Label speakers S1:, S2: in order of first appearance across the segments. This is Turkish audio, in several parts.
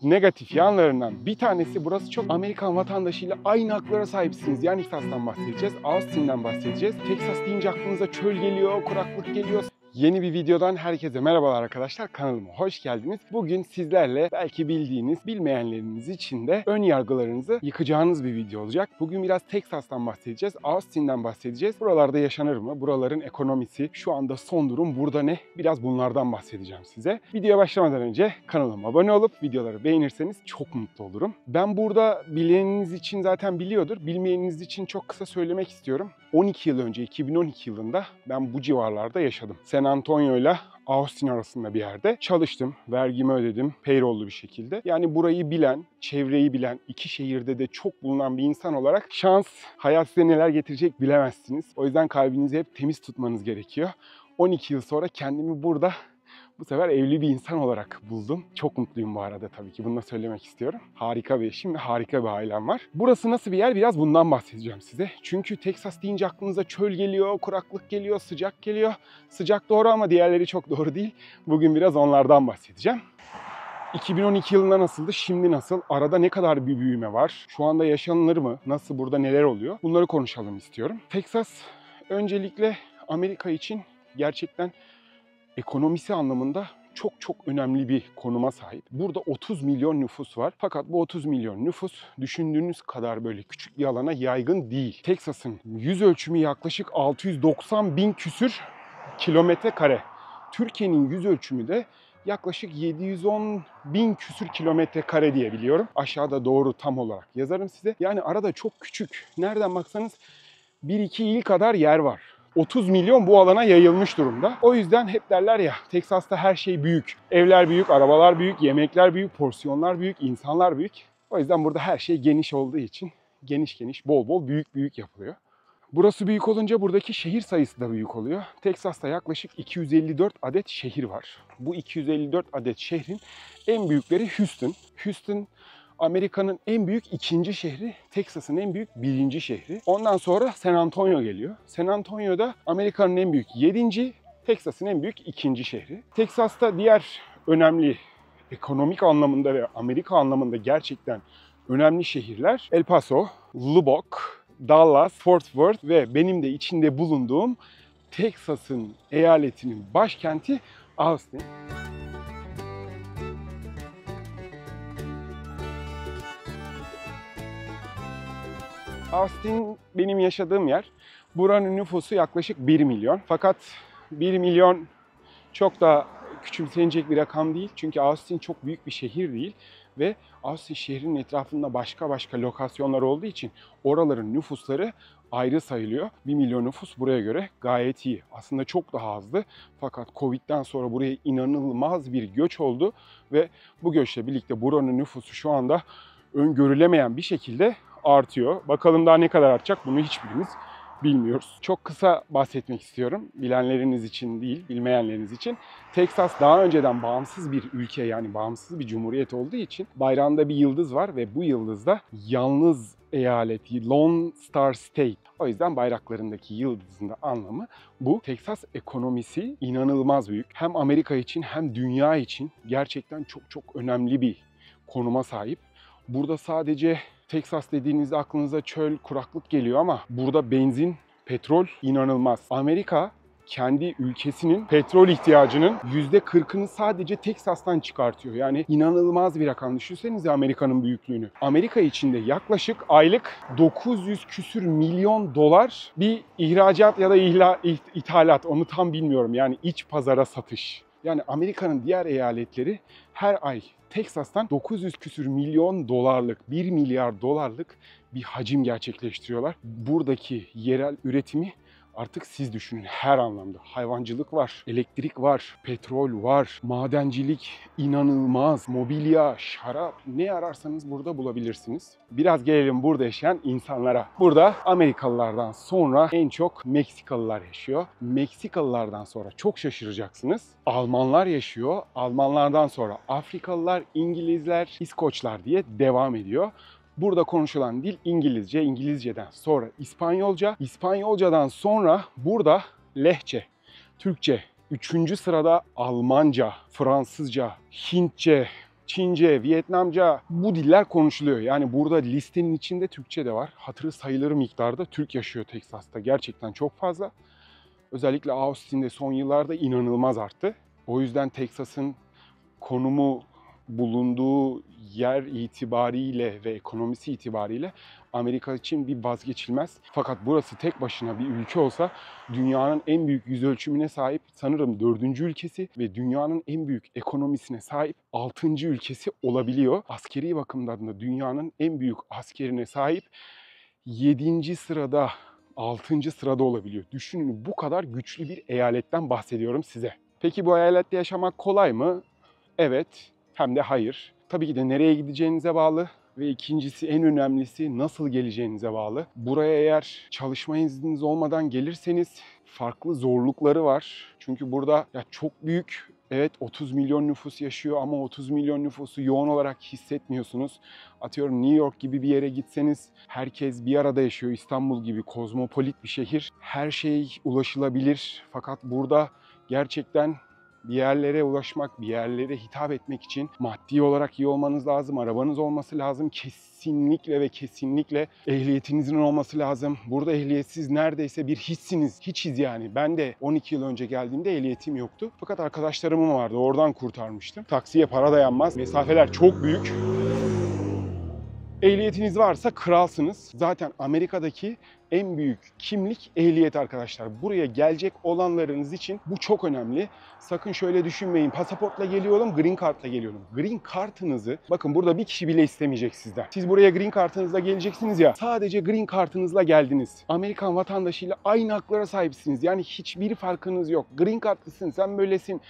S1: Negatif yanlarından bir tanesi, burası çok Amerikan vatandaşıyla aynı haklara sahipsiniz. Yani Texas'tan bahsedeceğiz, Austin'den bahsedeceğiz. Texas deyince aklınıza çöl geliyor, kuraklık geliyor. Yeni bir videodan herkese merhabalar arkadaşlar, kanalıma hoş geldiniz. Bugün sizlerle belki bildiğiniz, bilmeyenleriniz için de ön yargılarınızı yıkacağınız bir video olacak. Bugün biraz Texas'tan bahsedeceğiz, Austin'den bahsedeceğiz. Buralarda yaşanır mı? Buraların ekonomisi, şu anda son durum burada ne? Biraz bunlardan bahsedeceğim size. Videoya başlamadan önce kanalıma abone olup videoları beğenirseniz çok mutlu olurum. Ben burada bileniniz için zaten biliyordur, bilmeyeniniz için çok kısa söylemek istiyorum. 12 yıl önce, 2012 yılında ben bu civarlarda yaşadım. San Antonio ile Austin arasında bir yerde çalıştım. Vergimi ödedim payroll'lu bir şekilde. Yani burayı bilen, çevreyi bilen, iki şehirde de çok bulunan bir insan olarak şans, hayat size neler getirecek bilemezsiniz. O yüzden kalbinizi hep temiz tutmanız gerekiyor. 12 yıl sonra kendimi burada bu sefer evli bir insan olarak buldum. Çok mutluyum bu arada, tabii ki bunu da söylemek istiyorum. Harika bir eşim ve harika bir ailem var. Burası nasıl bir yer? Biraz bundan bahsedeceğim size. Çünkü Texas deyince aklınıza çöl geliyor, kuraklık geliyor, sıcak geliyor. Sıcak doğru ama diğerleri çok doğru değil. Bugün biraz onlardan bahsedeceğim. 2012 yılında nasıldı, şimdi nasıl? Arada ne kadar bir büyüme var? Şu anda yaşanılır mı? Nasıl, burada neler oluyor? Bunları konuşalım istiyorum. Texas öncelikle Amerika için gerçekten ekonomisi anlamında çok önemli bir konuma sahip. Burada 30 milyon nüfus var. Fakat bu 30 milyon nüfus düşündüğünüz kadar böyle küçük bir alana yaygın değil. Texas'ın yüz ölçümü yaklaşık 690 bin küsür kilometre kare. Türkiye'nin yüz ölçümü de yaklaşık 710 bin küsür kilometre kare diye biliyorum. Aşağıda doğru tam olarak yazarım size. Yani arada çok küçük. Nereden baksanız 1-2 il kadar yer var. 30 milyon bu alana yayılmış durumda. O yüzden hep derler ya, Texas'ta her şey büyük. Evler büyük, arabalar büyük, yemekler büyük, porsiyonlar büyük, insanlar büyük. O yüzden burada her şey geniş olduğu için geniş, bol büyük yapılıyor. Burası büyük olunca buradaki şehir sayısı da büyük oluyor. Texas'ta yaklaşık 254 adet şehir var. Bu 254 adet şehrin en büyükleri Houston. Houston Amerika'nın en büyük ikinci şehri, Texas'ın en büyük birinci şehri. Ondan sonra San Antonio geliyor. San Antonio da Amerika'nın en büyük 7. Texas'ın en büyük ikinci şehri. Texas'ta diğer önemli ekonomik anlamında ve Amerika anlamında gerçekten önemli şehirler El Paso, Lubbock, Dallas, Fort Worth ve benim de içinde bulunduğum Texas'ın eyaletinin başkenti Austin. Austin benim yaşadığım yer. Buranın nüfusu yaklaşık 1 milyon. Fakat 1 milyon çok da küçümsenecek bir rakam değil. Çünkü Austin çok büyük bir şehir değil. Ve Austin şehrinin etrafında başka lokasyonlar olduğu için oraların nüfusları ayrı sayılıyor. 1 milyon nüfus buraya göre gayet iyi. Aslında çok daha azdı. Fakat Covid'den sonra buraya inanılmaz bir göç oldu. Ve bu göçle birlikte buranın nüfusu şu anda öngörülemeyen bir şekilde artıyor. Bakalım daha ne kadar artacak, bunu hiçbirimiz bilmiyoruz. Çok kısa bahsetmek istiyorum. Bilenleriniz için değil, bilmeyenleriniz için. Texas daha önceden bağımsız bir ülke, yani bağımsız bir cumhuriyet olduğu için bayrağında bir yıldız var ve bu yıldız da yalnız eyalet, Lone Star State. O yüzden bayraklarındaki yıldızın da anlamı bu. Texas ekonomisi inanılmaz büyük. Hem Amerika için hem dünya için gerçekten çok önemli bir konuma sahip. Burada sadece Texas dediğinizde aklınıza çöl, kuraklık geliyor ama burada benzin, petrol inanılmaz. Amerika kendi ülkesinin petrol ihtiyacının %40'ını sadece Texas'tan çıkartıyor. Yani inanılmaz bir rakam. Düşünsenize Amerika'nın büyüklüğünü. Amerika içinde yaklaşık aylık 900 küsür milyon dolar bir ihracat ya da ithalat, onu tam bilmiyorum. Yani iç pazara satış. Yani Amerika'nın diğer eyaletleri her ay Texas'tan 900 küsür milyon dolarlık, 1 milyar dolarlık bir hacim gerçekleştiriyorlar. Buradaki yerel üretimi artık siz düşünün her anlamda. Hayvancılık var, elektrik var, petrol var, madencilik inanılmaz, mobilya, şarap, ne ararsanız burada bulabilirsiniz. Biraz gelelim burada yaşayan insanlara. Burada Amerikalılardan sonra en çok Meksikalılar yaşıyor. Meksikalılardan sonra çok şaşıracaksınız, Almanlar yaşıyor. Almanlardan sonra Afrikalılar, İngilizler, İskoçlar diye devam ediyor. Burada konuşulan dil İngilizce, İngilizceden sonra İspanyolca, İspanyolcadan sonra burada Lehçe, Türkçe, 3. sırada Almanca, Fransızca, Hintçe, Çince, Vietnamca bu diller konuşuluyor. Yani burada listenin içinde Türkçe de var. Hatırı sayılır miktarda Türk yaşıyor Teksas'ta. Gerçekten çok fazla. Özellikle Austin'de son yıllarda inanılmaz arttı. O yüzden Teksas'ın konumu, bulunduğu yer itibariyle ve ekonomisi itibariyle Amerika için bir vazgeçilmez. Fakat burası tek başına bir ülke olsa dünyanın en büyük yüz ölçümüne sahip sanırım 4. ülkesi ve dünyanın en büyük ekonomisine sahip 6. ülkesi olabiliyor. Askeri bakımdan da dünyanın en büyük askerine sahip 7. sırada, 6. sırada olabiliyor. Düşünün, bu kadar güçlü bir eyaletten bahsediyorum size. Peki bu eyalette yaşamak kolay mı? Evet, hem de hayır. Tabii ki de nereye gideceğinize bağlı ve ikincisi, en önemlisi, nasıl geleceğinize bağlı. Buraya eğer çalışma izniniz olmadan gelirseniz farklı zorlukları var. Çünkü burada çok büyük, evet 30 milyon nüfus yaşıyor ama 30 milyon nüfusu yoğun olarak hissetmiyorsunuz. Atıyorum New York gibi bir yere gitseniz herkes bir arada yaşıyor. İstanbul gibi kozmopolit bir şehir. Her şey ulaşılabilir. Fakat burada gerçekten bir yerlere ulaşmak, bir yerlere hitap etmek için maddi olarak iyi olmanız lazım, arabanız olması lazım. Kesinlikle ve kesinlikle ehliyetinizin olması lazım. Burada ehliyetsiz neredeyse bir hiçsiniz. Hiçiz yani. Ben de 12 yıl önce geldiğimde ehliyetim yoktu. Fakat arkadaşlarımın vardı. Oradan kurtarmıştım. Taksiye para dayanmaz. Mesafeler çok büyük. Ehliyetiniz varsa kralsınız. Zaten Amerika'daki en büyük kimlik ehliyet arkadaşlar. Buraya gelecek olanlarınız için bu çok önemli. Sakın şöyle düşünmeyin. Pasaportla geliyorum, green card'la geliyorum. Green card'ınızı, bakın burada bir kişi bile istemeyecek sizden. Siz buraya green card'ınızla geleceksiniz ya. Sadece green card'ınızla geldiniz. Amerikan vatandaşıyla aynı haklara sahipsiniz. Yani hiçbir farkınız yok. Green card'lısın, sen böylesin.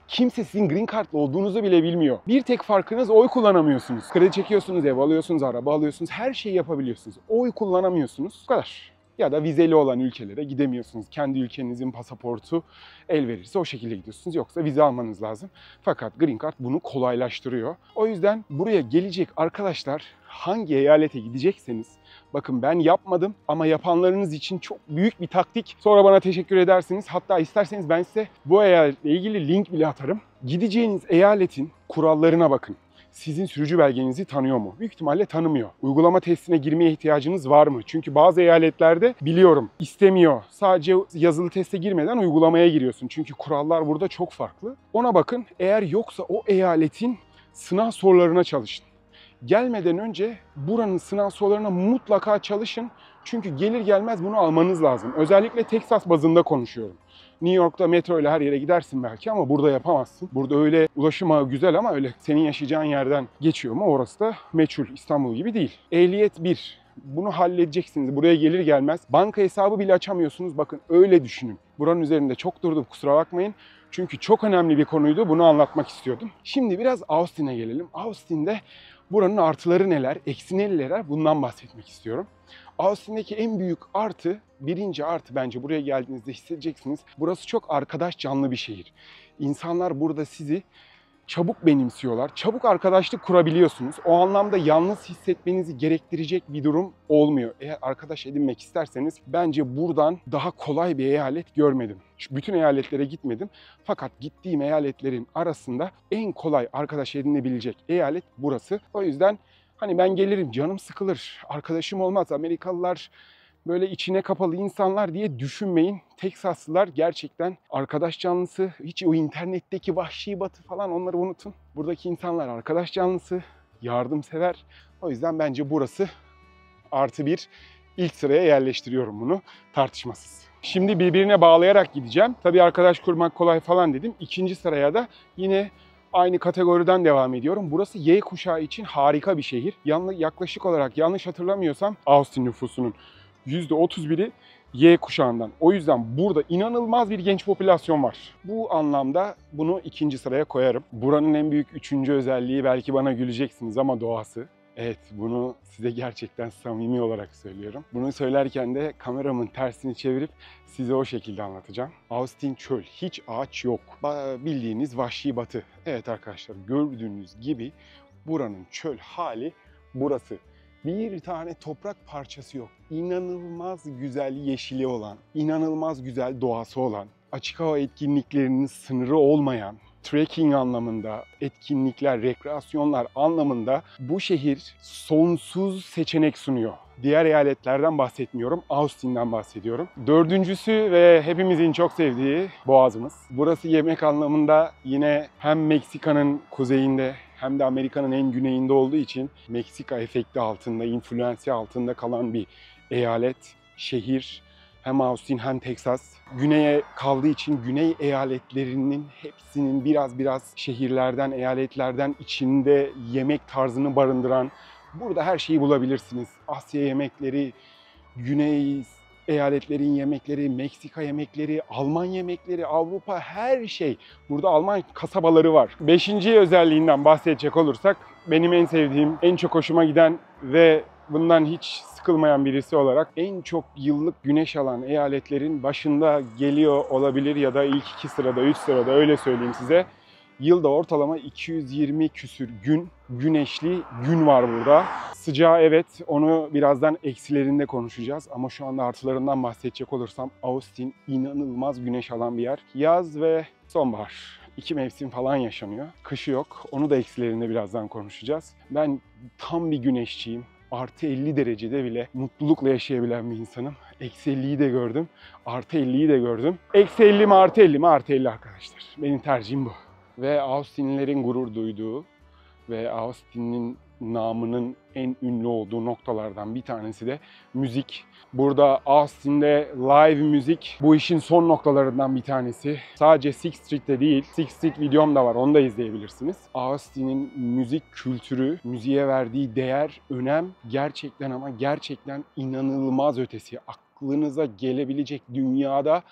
S1: Kimse sizin green card'lı olduğunuzu bile bilmiyor. Bir tek farkınız, oy kullanamıyorsunuz. Kredi çekiyorsunuz, ev alıyorsunuz, araba alıyorsunuz. Her şeyi yapabiliyorsunuz. Oy kullanamıyorsunuz. Bu kadar. Ya da vizeli olan ülkelere gidemiyorsunuz. Kendi ülkenizin pasaportu el verirse o şekilde gidiyorsunuz. Yoksa vize almanız lazım. Fakat Green Card bunu kolaylaştırıyor. O yüzden buraya gelecek arkadaşlar, hangi eyalete gidecekseniz, bakın ben yapmadım ama yapanlarınız için çok büyük bir taktik. Sonra bana teşekkür edersiniz. Hatta isterseniz ben size bu eyaletle ilgili link bile atarım. Gideceğiniz eyaletin kurallarına bakın. Sizin sürücü belgenizi tanıyor mu? Büyük ihtimalle tanımıyor. Uygulama testine girmeye ihtiyacınız var mı? Çünkü bazı eyaletlerde biliyorum istemiyor. Sadece yazılı teste girmeden uygulamaya giriyorsun. Çünkü kurallar burada çok farklı. Ona bakın. Eğer yoksa o eyaletin sınav sorularına çalışın. Gelmeden önce buranın sınav sorularına mutlaka çalışın. Çünkü gelir gelmez bunu almanız lazım. Özellikle Texas bazında konuşuyorum. New York'ta metro ile her yere gidersin belki ama burada yapamazsın. Burada öyle ulaşım ağı güzel ama öyle senin yaşayacağın yerden geçiyor mu orası da meçhul. İstanbul gibi değil. Ehliyet 1. Bunu halledeceksiniz. Buraya gelir gelmez. Banka hesabı bile açamıyorsunuz. Bakın öyle düşünün. Buranın üzerinde çok durdum, kusura bakmayın. Çünkü çok önemli bir konuydu. Bunu anlatmak istiyordum. Şimdi biraz Austin'e gelelim. Austin'de buranın artıları neler, eksi neler, bundan bahsetmek istiyorum. Austin'deki en büyük artı, birinci artı bence buraya geldiğinizde hissedeceksiniz. Burası çok arkadaş canlı bir şehir. İnsanlar burada sizi çabuk benimsiyorlar. Çabuk arkadaşlık kurabiliyorsunuz. O anlamda yalnız hissetmenizi gerektirecek bir durum olmuyor. Eğer arkadaş edinmek isterseniz bence buradan daha kolay bir eyalet görmedim. Bütün eyaletlere gitmedim. Fakat gittiğim eyaletlerin arasında en kolay arkadaş edinebilecek eyalet burası. O yüzden hani ben gelirim, canım sıkılır, arkadaşım olmaz, Amerikalılar böyle içine kapalı insanlar diye düşünmeyin. Teksaslılar gerçekten arkadaş canlısı. Hiç o internetteki vahşi batı falan, onları unutun. Buradaki insanlar arkadaş canlısı, yardımsever. O yüzden bence burası artı bir. İlk sıraya yerleştiriyorum bunu, tartışmasız. Şimdi birbirine bağlayarak gideceğim. Tabii arkadaş kurmak kolay falan dedim. İkinci sıraya da yine aynı kategoriden devam ediyorum. Burası Y kuşağı için harika bir şehir. Yaklaşık olarak yanlış hatırlamıyorsam Austin nüfusunun %31'i Y kuşağından. O yüzden burada inanılmaz bir genç popülasyon var. Bu anlamda bunu ikinci sıraya koyarım. Buranın en büyük üçüncü özelliği, belki bana güleceksiniz ama, doğası. Evet, bunu size gerçekten samimi olarak söylüyorum. Bunu söylerken de kameramın tersini çevirip size o şekilde anlatacağım. Austin çöl, hiç ağaç yok. Bildiğiniz vahşi batı. Evet arkadaşlar, gördüğünüz gibi buranın çöl hali burası. Bir tane toprak parçası yok. İnanılmaz güzel yeşili olan, inanılmaz güzel doğası olan, açık hava etkinliklerinin sınırı olmayan, trekking anlamında, etkinlikler, rekreasyonlar anlamında bu şehir sonsuz seçenek sunuyor. Diğer eyaletlerden bahsetmiyorum, Austin'den bahsediyorum. Dördüncüsü ve hepimizin çok sevdiği Boğazımız. Burası yemek anlamında yine hem Meksika'nın kuzeyinde hem de Amerika'nın en güneyinde olduğu için Meksika efekti altında, influensi altında kalan bir eyalet, şehir. Hem Austin hem Texas. Güneye kaldığı için güney eyaletlerinin hepsinin biraz şehirlerden, eyaletlerden içinde yemek tarzını barındıran, burada her şeyi bulabilirsiniz. Asya yemekleri, güney eyaletlerin yemekleri, Meksika yemekleri, Alman yemekleri, Avrupa her şey. Burada Alman kasabaları var. Beşinci özelliğinden bahsedecek olursak benim en sevdiğim, en çok hoşuma giden ve bundan hiç sıkılmayan birisi olarak en çok yıllık güneş alan eyaletlerin başında geliyor olabilir ya da ilk 2 sırada, 3 sırada öyle söyleyeyim size. Yılda ortalama 220 küsür gün, güneşli gün var burada. Sıcağı evet, onu birazdan eksilerinde konuşacağız ama şu anda artılarından bahsedecek olursam Austin inanılmaz güneş alan bir yer. Yaz ve sonbahar. 2 mevsim falan yaşanıyor. Kışı yok. Onu da eksilerinde birazdan konuşacağız. Ben tam bir güneşçiyim. Artı 50 derecede bile mutlulukla yaşayabilen bir insanım. Eksi 50'yi de gördüm. Artı 50'yi de gördüm. Eksi 50 mi artı 50 mi? Artı 50 arkadaşlar. Benim tercihim bu. Ve Austinlilerin gurur duyduğu ve Austin'in namının en ünlü olduğu noktalardan bir tanesi de müzik. Burada Austin'de live müzik bu işin son noktalarından bir tanesi. Sadece Sixth Street'te değil, Sixth Street videom da var, onu da izleyebilirsiniz. Austin'in müzik kültürü, müziğe verdiği değer, önem gerçekten ama gerçekten inanılmaz ötesi. Aklınıza gelebilecek dünyada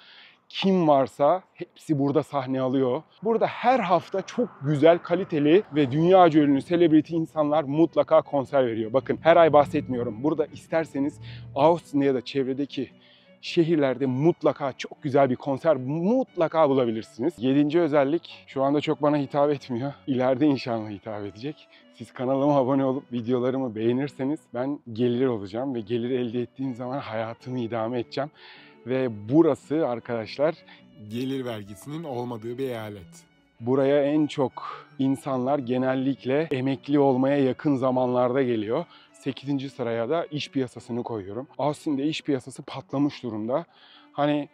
S1: kim varsa hepsi burada sahne alıyor. Burada her hafta çok güzel, kaliteli ve dünyaca ünlü celebrity insanlar mutlaka konser veriyor. Bakın her ay bahsetmiyorum. Burada isterseniz Austin'de ya da çevredeki şehirlerde mutlaka çok güzel bir konser mutlaka bulabilirsiniz. 7. özellik şu anda çok bana hitap etmiyor. İleride inşallah hitap edecek. Siz kanalıma abone olup videolarımı beğenirseniz ben gelir olacağım ve gelir elde ettiğim zaman hayatımı idame edeceğim. Ve burası arkadaşlar
S2: Gelir vergisinin olmadığı bir eyalet.
S1: buraya en çok insanlar genellikle emekli olmaya yakın zamanlarda geliyor. 8. sıraya da iş piyasasını koyuyorum. Aslında iş piyasası patlamış durumda. Hani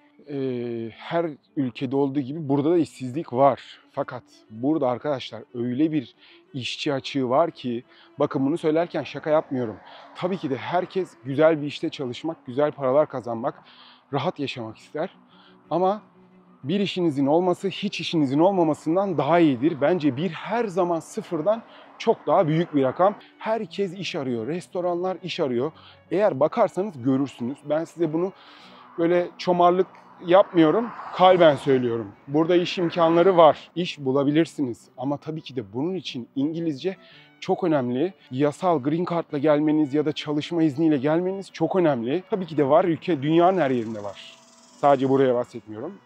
S1: her ülkede olduğu gibi burada da işsizlik var. Fakat burada arkadaşlar öyle bir işçi açığı var ki, bakın bunu söylerken şaka yapmıyorum. Tabii ki de herkes güzel bir işte çalışmak, güzel paralar kazanmak, rahat yaşamak ister. Ama bir işinizin olması hiç işinizin olmamasından daha iyidir. Bence bir her zaman sıfırdan çok daha büyük bir rakam. Herkes iş arıyor, restoranlar iş arıyor. Eğer bakarsanız görürsünüz. Ben size bunu böyle çomarlık yapmıyorum, kalben söylüyorum. Burada iş imkanları var, iş bulabilirsiniz. Ama tabii ki de bunun için İngilizce çok önemli. Yasal green card'la gelmeniz ya da çalışma izniyle gelmeniz çok önemli. Tabii ki de var, ülke dünyanın her yerinde var. Sadece buraya bahsetmiyorum.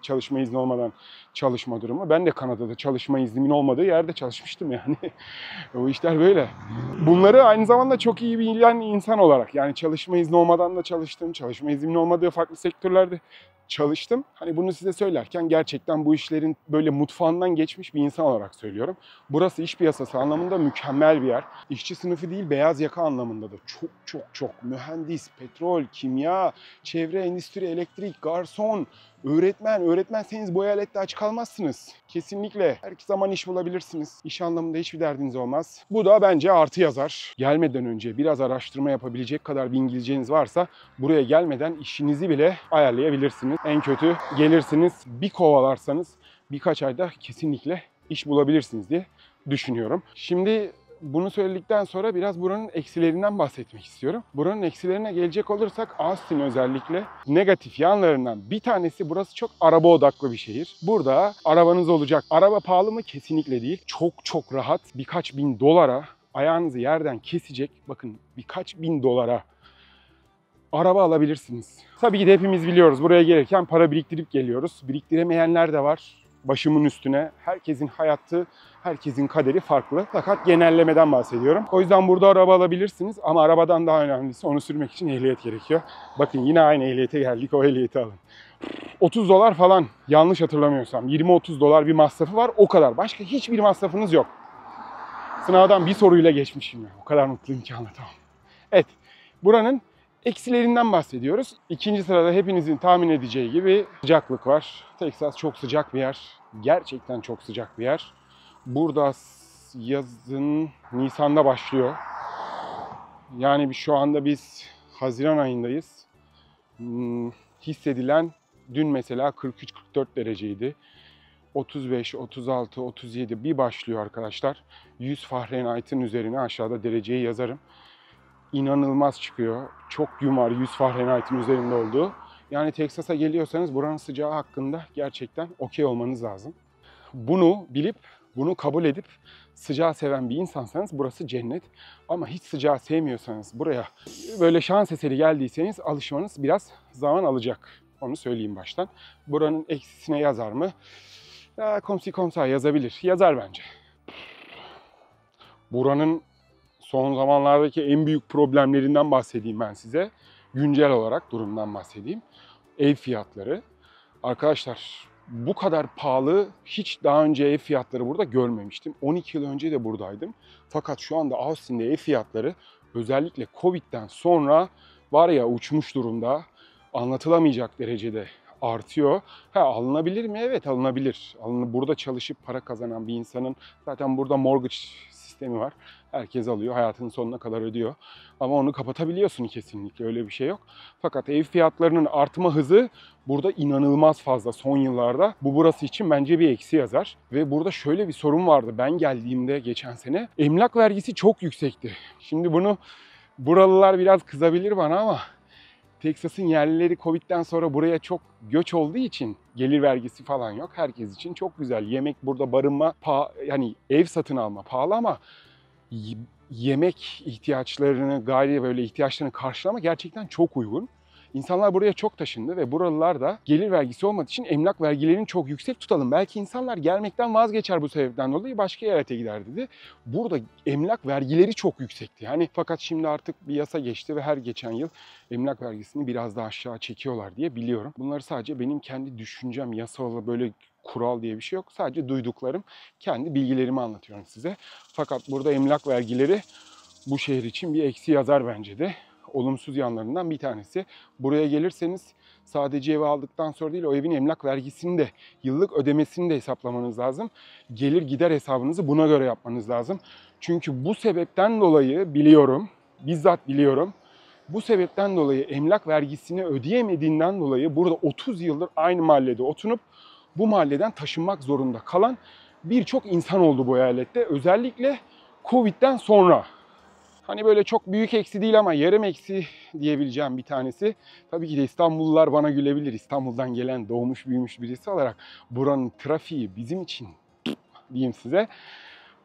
S1: Çalışma izni olmadan çalışma durumu. Ben de Kanada'da çalışma iznimin olmadığı yerde çalışmıştım yani. O işler böyle. Bunları aynı zamanda çok iyi bilen insan olarak, yani çalışma izni olmadan da çalıştım. Çalışma iznimin olmadığı farklı sektörlerde çalıştım. Hani bunu size söylerken gerçekten bu işlerin böyle mutfağından geçmiş bir insan olarak söylüyorum. Burası iş piyasası anlamında mükemmel bir yer. İşçi sınıfı değil, beyaz yaka anlamında da çok mühendis, petrol, kimya, çevre, endüstri, elektrik, garson, öğretmen. Öğretmenseniz bu eyalette aç kalmazsınız. Kesinlikle her zaman iş bulabilirsiniz. İş anlamında hiçbir derdiniz olmaz. Bu da bence artı yazar. Gelmeden önce biraz araştırma yapabilecek kadar bir İngilizceniz varsa buraya gelmeden işinizi bile ayarlayabilirsiniz. En kötü gelirsiniz, bir kovalarsanız birkaç ayda kesinlikle iş bulabilirsiniz diye düşünüyorum. Şimdi bunu söyledikten sonra biraz buranın eksilerinden bahsetmek istiyorum. Buranın eksilerine gelecek olursak Austin özellikle negatif yanlarından bir tanesi, burası çok araba odaklı bir şehir. Burada arabanız olacak. Araba pahalı mı? Kesinlikle değil. Çok rahat. Birkaç bin dolara ayağınızı yerden kesecek. Bakın birkaç bin dolara araba alabilirsiniz. Tabii ki de hepimiz biliyoruz. Buraya gelirken para biriktirip geliyoruz. Biriktiremeyenler de var. Başımın üstüne. Herkesin hayatı, herkesin kaderi farklı. Fakat genellemeden bahsediyorum. O yüzden burada araba alabilirsiniz ama arabadan daha önemlisi onu sürmek için ehliyet gerekiyor. Bakın yine aynı ehliyete geldik. O ehliyeti alın. $30 falan, yanlış hatırlamıyorsam. 20-30 dolar bir masrafı var, o kadar. Başka hiçbir masrafınız yok. Sınavdan bir soruyla geçmişim ya. O kadar mutluyum ki anlatamam. Evet, buranın eksilerinden bahsediyoruz. İkinci sırada hepinizin tahmin edeceği gibi sıcaklık var. Texas çok sıcak bir yer. Gerçekten çok sıcak bir yer. Burada yazın Nisan'da başlıyor. Yani şu anda biz Haziran ayındayız. Hissedilen dün mesela 43-44 dereceydi. 35, 36, 37 bir başlıyor arkadaşlar. 100 Fahrenheit'in üzerine aşağıda dereceyi yazarım. İnanılmaz çıkıyor. Çok gün var 100 Fahrenheit'in üzerinde olduğu. Yani Teksas'a geliyorsanız buranın sıcağı hakkında gerçekten okey olmanız lazım. Bunu bilip, bunu kabul edip sıcağı seven bir insansanız burası cennet. Ama hiç sıcağı sevmiyorsanız, buraya böyle şans eseri geldiyseniz alışmanız biraz zaman alacak. Onu söyleyeyim baştan. Buranın eksisine yazar mı? Ya, komsi komsa yazabilir. Yazar bence. Buranın son zamanlardaki en büyük problemlerinden bahsedeyim ben size. Güncel olarak durumdan bahsedeyim. Ev fiyatları. Arkadaşlar bu kadar pahalı hiç daha önce ev fiyatları burada görmemiştim. 12 yıl önce de buradaydım. Fakat şu anda Austin'de ev fiyatları özellikle Covid'den sonra var ya uçmuş durumda. Anlatılamayacak derecede artıyor. Alınabilir mi? Evet, alınabilir. Burada çalışıp para kazanan bir insanın zaten burada mortgage sistemi var. Herkes alıyor, hayatının sonuna kadar ödüyor. Ama onu kapatabiliyorsun kesinlikle, öyle bir şey yok. Fakat ev fiyatlarının artma hızı burada inanılmaz fazla son yıllarda. Bu burası için bence bir eksi yazar. Ve burada şöyle bir sorun vardı. Ben geldiğimde geçen sene emlak vergisi çok yüksekti. Şimdi bunu buralılar biraz kızabilir bana ama Teksas'ın yerlileri Covid'den sonra buraya çok göç olduğu için gelir vergisi falan yok. Herkes için çok güzel. Yemek burada, barınma, yani ev satın alma pahalı ama yemek ihtiyaçlarını, gayri böyle ihtiyaçlarını karşılama gerçekten çok uygun. İnsanlar buraya çok taşındı ve buralılar da gelir vergisi olmadığı için emlak vergilerini çok yüksek tutalım. Belki insanlar gelmekten vazgeçer bu sebepten dolayı, başka eyalete gider dedi. Burada emlak vergileri çok yüksekti. Yani fakat şimdi artık bir yasa geçti ve her geçen yıl emlak vergisini biraz daha aşağı çekiyorlar diye biliyorum. Bunları sadece benim kendi düşüncem, yasal böyle kural diye bir şey yok. Sadece duyduklarım, kendi bilgilerimi anlatıyorum size. Fakat burada emlak vergileri bu şehir için bir eksi yazar bence de. Olumsuz yanlarından bir tanesi. Buraya gelirseniz sadece evi aldıktan sonra değil, o evin emlak vergisini de, yıllık ödemesini de hesaplamanız lazım. Gelir gider hesabınızı buna göre yapmanız lazım. Çünkü bu sebepten dolayı biliyorum, bizzat biliyorum. Bu sebepten dolayı emlak vergisini ödeyemediğinden dolayı burada 30 yıldır aynı mahallede oturup bu mahalleden taşınmak zorunda kalan birçok insan oldu bu eyalette. Özellikle Covid'den sonra. Hani böyle çok büyük eksi değil ama yarım eksi diyebileceğim bir tanesi. Tabii ki de İstanbullular bana gülebilir. İstanbul'dan gelen, doğmuş büyümüş birisi olarak buranın trafiği bizim için diyeyim size.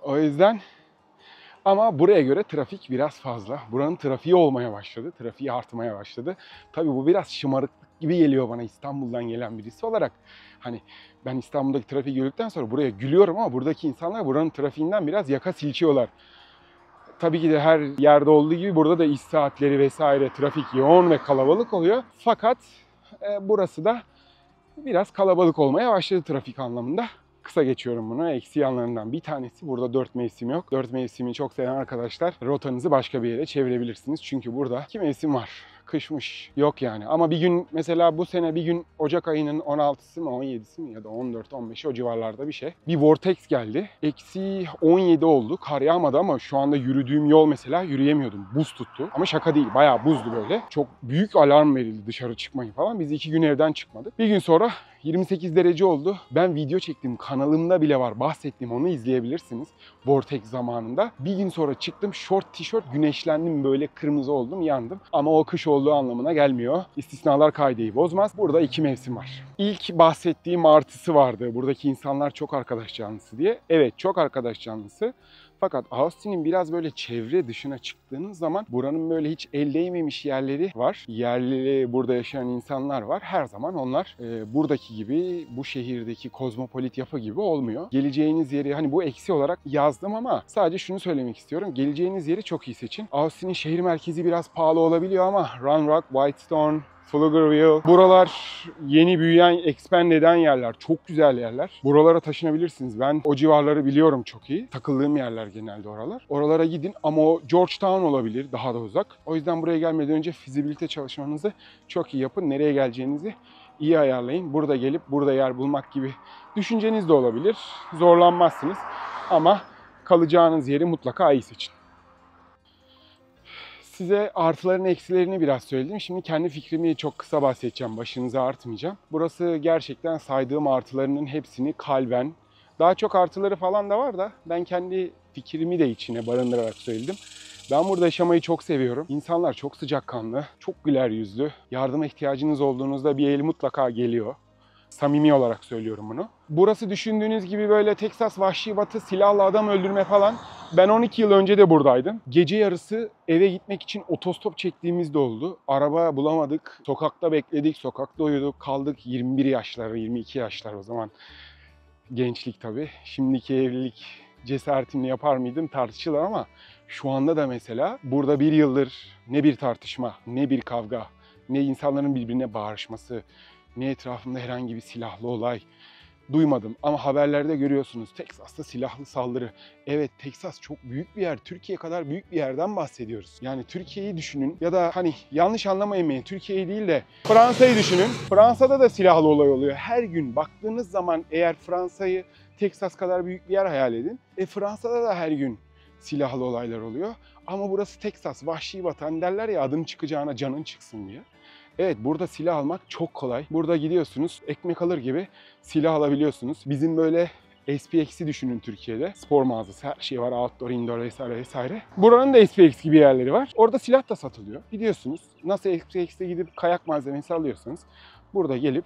S1: O yüzden ama buraya göre trafik biraz fazla. Buranın trafiği olmaya başladı. Trafiği artmaya başladı. Tabii bu biraz şımarıklık gibi geliyor bana İstanbul'dan gelen birisi olarak. Hani ben İstanbul'daki trafiği gördükten sonra buraya gülüyorum ama buradaki insanlar buranın trafiğinden biraz yaka silkiyorlar. Tabii ki de her yerde olduğu gibi burada da iş saatleri vesaire trafik yoğun ve kalabalık oluyor. Fakat burası da biraz kalabalık olmaya başladı trafik anlamında. Kısa geçiyorum bunu. Eksi yanlarından bir tanesi burada 4 mevsim yok. 4 mevsimi çok seven arkadaşlar rotanızı başka bir yere çevirebilirsiniz. Çünkü burada 2 mevsim var. Kışmış yok yani. Ama bir gün mesela bu sene bir gün Ocak ayının 16'sı mı 17'si mi ya da 14-15'i o civarlarda bir şey. Bir vortex geldi. Eksi 17 oldu. Kar yağmadı ama şu anda yürüdüğüm yol mesela yürüyemiyordum. Buz tuttu. Ama şaka değil. Bayağı buzdu böyle. Çok büyük alarm verildi dışarı çıkmayın falan. Biz 2 gün evden çıkmadık. Bir gün sonra 28 derece oldu. Ben video çektim. Kanalımda bile var. Bahsettiğim, onu izleyebilirsiniz. Vortex zamanında. Bir gün sonra çıktım. Şort, tişört, güneşlendim. Böyle kırmızı oldum, yandım. Ama o kış olduğu anlamına gelmiyor. İstisnalar kaideyi bozmaz. Burada 2 mevsim var. İlk bahsettiğim artısı vardı. Buradaki insanlar çok arkadaş canlısı diye. Evet, çok arkadaş canlısı. Fakat Austin'in biraz böyle çevre dışına çıktığınız zaman buranın böyle hiç el değmemiş yerleri var. Yerli burada yaşayan insanlar var. Her zaman onlar buradaki gibi, bu şehirdeki kozmopolit yapı gibi olmuyor. Geleceğiniz yeri, hani bu eksi olarak yazdım ama sadece şunu söylemek istiyorum. Geleceğiniz yeri çok iyi seçin. Austin'in şehir merkezi biraz pahalı olabiliyor ama Round Rock, Whitestone, Pflugerville. Buralar yeni büyüyen, expand eden yerler. Çok güzel yerler. Buralara taşınabilirsiniz. Ben o civarları biliyorum çok iyi. Takıldığım yerler genelde oralar. Oralara gidin ama o Georgetown olabilir, daha da uzak. O yüzden buraya gelmeden önce fizibilite çalışmanızı çok iyi yapın. Nereye geleceğinizi iyi ayarlayın. Burada gelip burada yer bulmak gibi düşünceniz de olabilir. Zorlanmazsınız ama kalacağınız yeri mutlaka iyi seçin. Size artılarını eksilerini biraz söyledim. Şimdi kendi fikrimi çok kısa bahsedeceğim. Başınıza artmayacağım. Burası gerçekten saydığım artılarının hepsini kalben, daha çok artıları falan da var da ben kendi fikrimi de içine barındırarak söyledim. Ben burada yaşamayı çok seviyorum. İnsanlar çok sıcakkanlı, çok güler yüzlü. Yardıma ihtiyacınız olduğunuzda bir el mutlaka geliyor. Samimi olarak söylüyorum bunu. Burası düşündüğünüz gibi böyle Texas vahşi batı, silahlı adam öldürme falan. Ben 12 yıl önce de buradaydım. Gece yarısı eve gitmek için otostop çektiğimiz de oldu. Araba bulamadık. Sokakta bekledik, sokakta uyuduk, kaldık. 21 yaşlar, 22 yaşlar o zaman. Gençlik tabii. Şimdiki evlilik cesaretimle yapar mıydım tartışılır ama şu anda da mesela burada bir yıldır ne bir tartışma, ne bir kavga, ne insanların birbirine bağırışması, ne etrafımda herhangi bir silahlı olay duymadım. Ama haberlerde görüyorsunuz Teksas'ta silahlı saldırı. Evet, Teksas çok büyük bir yer. Türkiye kadar büyük bir yerden bahsediyoruz. Yani Türkiye'yi düşünün ya da hani yanlış anlamayın beni, Türkiye'yi değil de Fransa'yı düşünün. Fransa'da da silahlı olay oluyor. Her gün baktığınız zaman eğer Fransa'yı Teksas kadar büyük bir yer hayal edin. Fransa'da da her gün silahlı olaylar oluyor. Ama burası Teksas, vahşi vatan derler ya, adın çıkacağına canın çıksın diye. Evet, burada silah almak çok kolay. Burada gidiyorsunuz, ekmek alır gibi silah alabiliyorsunuz. Bizim böyle SPX'i düşünün Türkiye'de. Spor mağazası, her şey var. Outdoor, indoor vesaire vesaire. Buranın da SPX gibi yerleri var. Orada silah da satılıyor. Gidiyorsunuz. Nasıl SPX'e gidip kayak malzemesi alıyorsanız burada gelip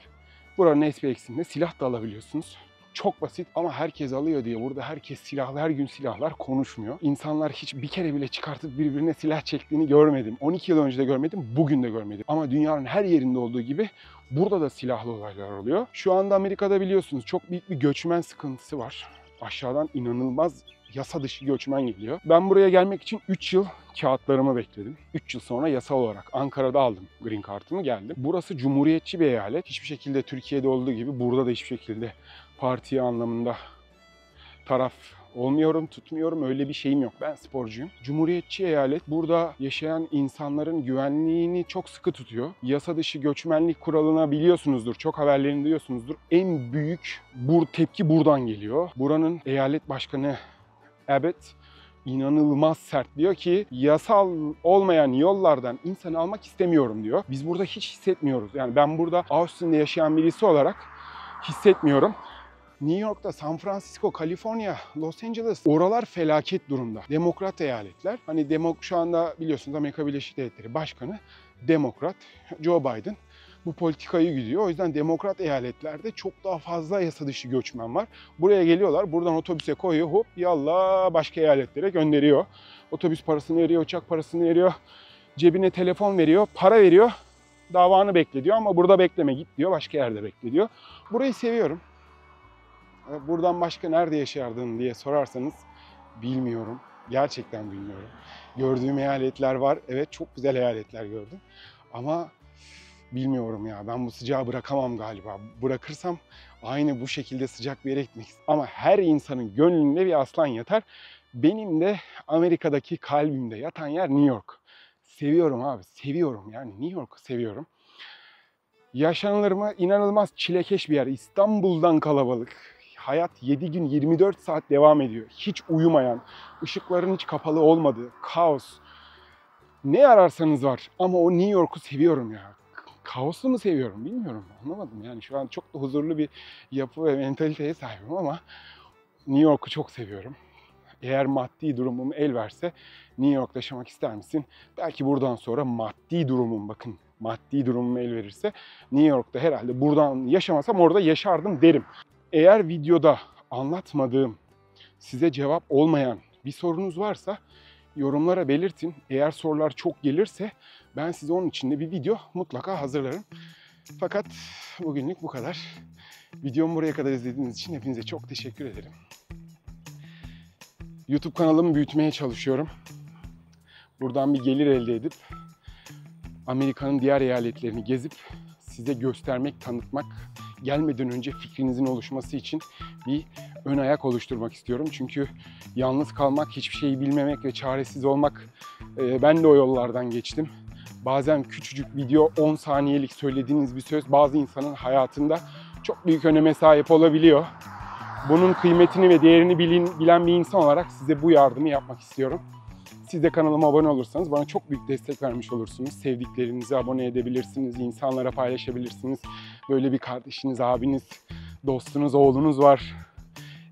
S1: buranın SPX'inde silah da alabiliyorsunuz. Çok basit ama herkes alıyor diye burada herkes silahlı, her gün silahlar konuşmuyor. İnsanlar hiç bir kere bile çıkartıp birbirine silah çektiğini görmedim. 12 yıl önce de görmedim, bugün de görmedim. Ama dünyanın her yerinde olduğu gibi burada da silahlı olaylar oluyor. Şu anda Amerika'da biliyorsunuz çok büyük bir göçmen sıkıntısı var. Aşağıdan inanılmaz yasa dışı göçmen geliyor. Ben buraya gelmek için 3 yıl kağıtlarımı bekledim. 3 yıl sonra yasal olarak Ankara'da aldım green card'ımı, geldim. Burası cumhuriyetçi bir eyalet. Hiçbir şekilde Türkiye'de olduğu gibi burada da hiçbir şekilde partiye anlamında taraf olmuyorum, tutmuyorum. Öyle bir şeyim yok. Ben sporcuyum. Cumhuriyetçi eyalet burada yaşayan insanların güvenliğini çok sıkı tutuyor. Yasa dışı göçmenlik kuralına biliyorsunuzdur. Çok haberlerini duyuyorsunuzdur. En büyük tepki buradan geliyor. Buranın eyalet başkanı Abbott inanılmaz sert, diyor ki yasal olmayan yollardan insanı almak istemiyorum diyor. Biz burada hiç hissetmiyoruz. Yani ben burada Austin'de yaşayan birisi olarak hissetmiyorum. New York'ta, San Francisco, Kaliforniya, Los Angeles, oralar felaket durumda. Demokrat eyaletler. Hani şu anda biliyorsunuz Amerika Birleşik Devletleri Başkanı Demokrat Joe Biden bu politikayı gidiyor. O yüzden demokrat eyaletlerde çok daha fazla yasa dışı göçmen var. Buraya geliyorlar, buradan otobüse koyuyor, hop yallah başka eyaletlere gönderiyor. Otobüs parasını veriyor, uçak parasını veriyor, cebine telefon veriyor, para veriyor, davanı bekle diyor ama burada bekleme, git diyor, başka yerde bekle diyor. Burayı seviyorum. Buradan başka nerede yaşardın diye sorarsanız bilmiyorum. Gerçekten bilmiyorum. Gördüğüm eyaletler var. Evet, çok güzel eyaletler gördüm. Ama bilmiyorum ya. Ben bu sıcağı bırakamam galiba. Bırakırsam aynı bu şekilde sıcak bir yere gitmek isterim. Ama her insanın gönlünde bir aslan yatar. Benim de Amerika'daki kalbimde yatan yer New York. Seviyorum abi. Seviyorum yani. New York'u seviyorum. Yaşanılır mı? İnanılmaz çilekeş bir yer. İstanbul'dan kalabalık. Hayat 7 gün 24 saat devam ediyor. Hiç uyumayan, ışıkların hiç kapalı olmadığı, kaos. Ne ararsanız var ama o New York'u seviyorum ya. Kaoslu mu seviyorum bilmiyorum, anlamadım. Yani şu an çok da huzurlu bir yapı ve mentaliteye sahibim ama New York'u çok seviyorum. Eğer maddi durumum el verse New York'ta yaşamak ister misin? Belki buradan sonra maddi durumum el verirse New York'ta herhalde buradan yaşamasam orada yaşardım derim. Eğer videoda anlatmadığım, size cevap olmayan bir sorunuz varsa yorumlara belirtin. Eğer sorular çok gelirse ben size onun için de bir video mutlaka hazırlarım. Fakat bugünlük bu kadar. Videomu buraya kadar izlediğiniz için hepinize çok teşekkür ederim. YouTube kanalımı büyütmeye çalışıyorum. Buradan bir gelir elde edip Amerika'nın diğer eyaletlerini gezip size göstermek, tanıtmak, gelmeden önce fikrinizin oluşması için bir ön ayak oluşturmak istiyorum. Çünkü yalnız kalmak, hiçbir şeyi bilmemek ve çaresiz olmak, ben de o yollardan geçtim. Bazen küçücük video, 10 saniyelik söylediğiniz bir söz bazı insanın hayatında çok büyük öneme sahip olabiliyor. Bunun kıymetini ve değerini bilen bir insan olarak size bu yardımı yapmak istiyorum. Siz de kanalıma abone olursanız bana çok büyük destek vermiş olursunuz. Sevdiklerinizi abone edebilirsiniz, insanlara paylaşabilirsiniz. Böyle bir kardeşiniz, abiniz, dostunuz, oğlunuz var.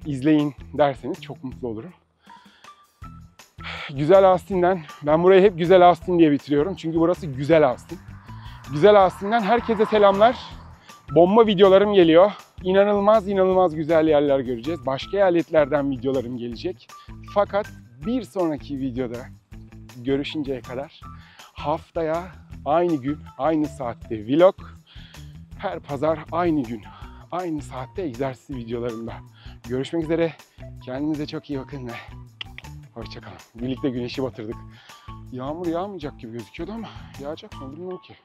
S1: İzleyin derseniz çok mutlu olurum. Güzel Austin'den, ben burayı hep Güzel Austin diye bitiriyorum. Çünkü burası Güzel Austin. Güzel Austin'den herkese selamlar. Bomba videolarım geliyor. İnanılmaz güzel yerler göreceğiz. Başka eyaletlerden videolarım gelecek. Fakat bir sonraki videoda görüşünceye kadar haftaya aynı gün, aynı saatte vlog, her pazar aynı gün, aynı saatte egzersiz videolarımda. Görüşmek üzere. Kendinize çok iyi bakın ve hoşça kalın. Birlikte güneşi batırdık. Yağmur yağmayacak gibi gözüküyordu ama yağacak mı bilmiyorum ki.